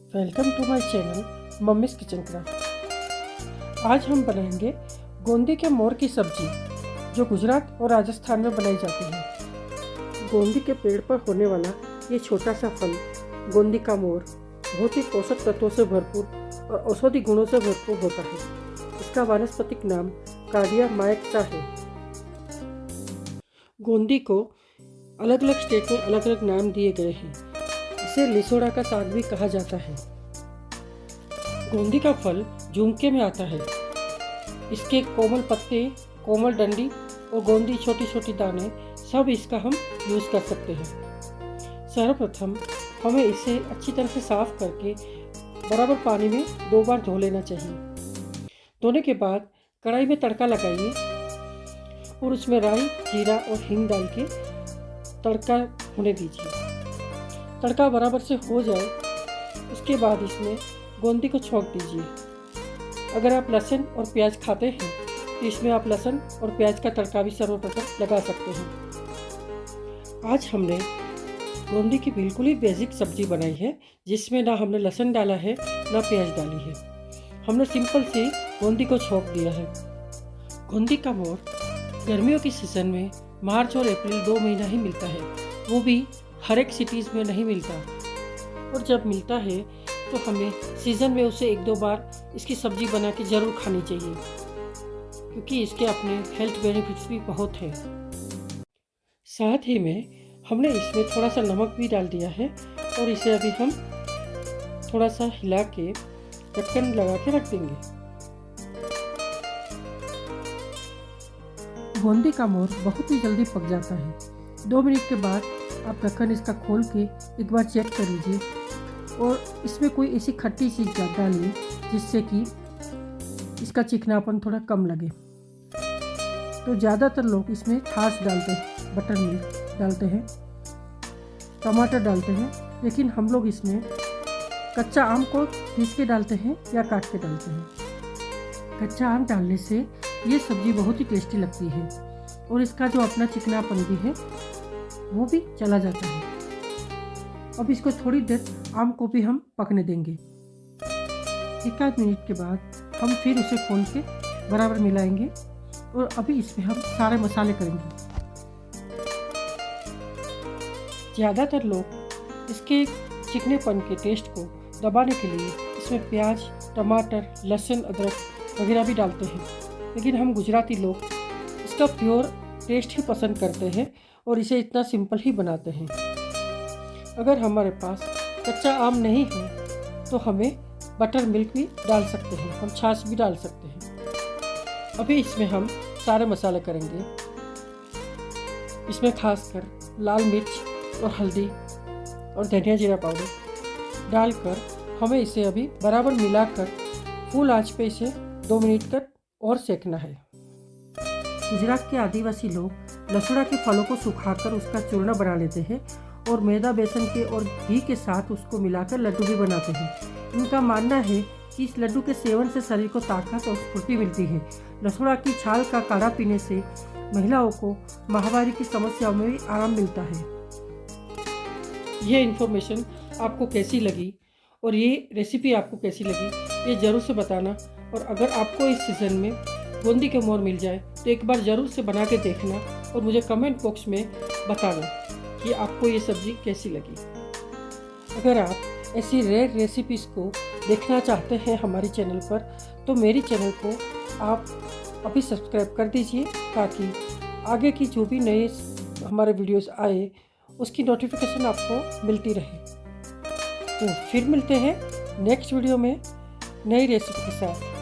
Welcome to my channel mummy's kitchen craft. आज हम बनाएंगे गोंदी के मोर की सब्जी जो गुजरात और राजस्थान में बनाई जाती है। गोंदी के पेड़ पर होने वाला ये छोटा सा फल गोंदी का मोर बहुत ही पोषक तत्वों से भरपूर और औषधि गुणों से भरपूर होता है। इसका वानस्पतिक नाम कार्डिया मायक्सा है। गोंदी को अलग अलग स्टेट में अलग अलग नाम दिए गए हैं। इसे लिसोड़ा का साग भी कहा जाता है। गोंदी का फल झुमके में आता है। इसके कोमल पत्ते, कोमल डंडी और गोंदी छोटी छोटी दाने सब इसका हम यूज़ कर सकते हैं। सर्वप्रथम हमें इसे अच्छी तरह से साफ करके बराबर पानी में 2 बार धो लेना चाहिए। धोने के बाद कढ़ाई में तड़का लगाइए और उसमें राई, जीरा और हींग डाल के तड़का होने दीजिए। तड़का बराबर से हो जाए उसके बाद इसमें गोंदी को छोंक दीजिए। अगर आप लहसुन और प्याज खाते हैं तो इसमें आप लहसुन और प्याज का तड़का भी सर्वप्रथम लगा सकते हैं। आज हमने गोंदी की बिल्कुल ही बेसिक सब्जी बनाई है जिसमें ना हमने लहसुन डाला है ना प्याज डाली है। हमने सिंपल सी गोंदी को छोंक दिया है। गोंदी का मोर गर्मियों की सीज़न में मार्च और अप्रैल 2 महीना ही मिलता है, वो भी हर एक सिटीज़ में नहीं मिलता। और जब मिलता है तो हमें सीज़न में उसे 1-2 बार इसकी सब्ज़ी बना के ज़रूर खानी चाहिए क्योंकि इसके अपने हेल्थ बेनिफिट्स भी बहुत हैं। साथ ही में हमने इसमें थोड़ा सा नमक भी डाल दिया है और इसे अभी हम थोड़ा सा हिला के ढक्कन लगा के रख देंगे। गोंदी का मोर बहुत ही जल्दी पक जाता है। 2 मिनट के बाद आप ढक्कन इसका खोल के एक बार चेक कर लीजिए और इसमें कोई ऐसी खट्टी चीज़ डालिए जिससे कि इसका चिकनापन थोड़ा कम लगे। तो ज़्यादातर लोग इसमें छाछ डालते हैं, बटर मिल्क डालते हैं, टमाटर डालते हैं, लेकिन हम लोग इसमें कच्चा आम को पीस के डालते हैं या काट के डालते हैं। कच्चा आम डालने से ये सब्ज़ी बहुत ही टेस्टी लगती है और इसका जो अपना चिकनापन भी है वो भी चला जाता है। अब इसको थोड़ी देर आम को भी हम पकने देंगे। 1-8 मिनट के बाद हम फिर उसे खोल के बराबर मिलाएंगे और अभी इसमें हम सारे मसाले करेंगे। ज़्यादातर लोग इसके चिकनेपन के टेस्ट को दबाने के लिए इसमें प्याज, टमाटर, लहसुन, अदरक वगैरह भी डालते हैं, लेकिन हम गुजराती लोग इसका प्योर टेस्ट ही पसंद करते हैं और इसे इतना सिंपल ही बनाते हैं। अगर हमारे पास कच्चा आम नहीं है तो हमें बटर मिल्क भी डाल सकते हैं, हम छाछ भी डाल सकते हैं। अभी इसमें हम सारे मसाले करेंगे। इसमें खासकर लाल मिर्च और हल्दी और धनिया जीरा पाउडर डालकर हमें इसे अभी बराबर मिलाकर फुल आंच पे इसे 2 मिनट तक और सेकना है। गुजरात के आदिवासी लोग लसुड़ा के फलों को सुखाकर उसका चूर्ण बना लेते हैं और मैदा, बेसन के और घी के साथ उसको मिलाकर लड्डू भी बनाते हैं। इनका मानना है कि इस लड्डू के सेवन से शरीर को ताकत और स्फूर्ति मिलती है। लसुड़ा की छाल का काढ़ा पीने से महिलाओं को माहवारी की समस्याओं में भी आराम मिलता है। ये इन्फॉर्मेशन आपको कैसी लगी और ये रेसिपी आपको कैसी लगी ये ज़रूर से बताना। और अगर आपको इस सीज़न में गोंदी के मोर मिल जाए तो एक बार ज़रूर से बना के देखना और मुझे कमेंट बॉक्स में बताना कि आपको ये सब्ज़ी कैसी लगी। अगर आप ऐसी रेयर रेसिपीज़ को देखना चाहते हैं हमारी चैनल पर तो मेरी चैनल को आप अभी सब्सक्राइब कर दीजिए ताकि आगे की जो भी नए हमारे वीडियोस आए उसकी नोटिफिकेशन आपको मिलती रहे। तो फिर मिलते हैं नेक्स्ट वीडियो में नई रेसिपी के साथ।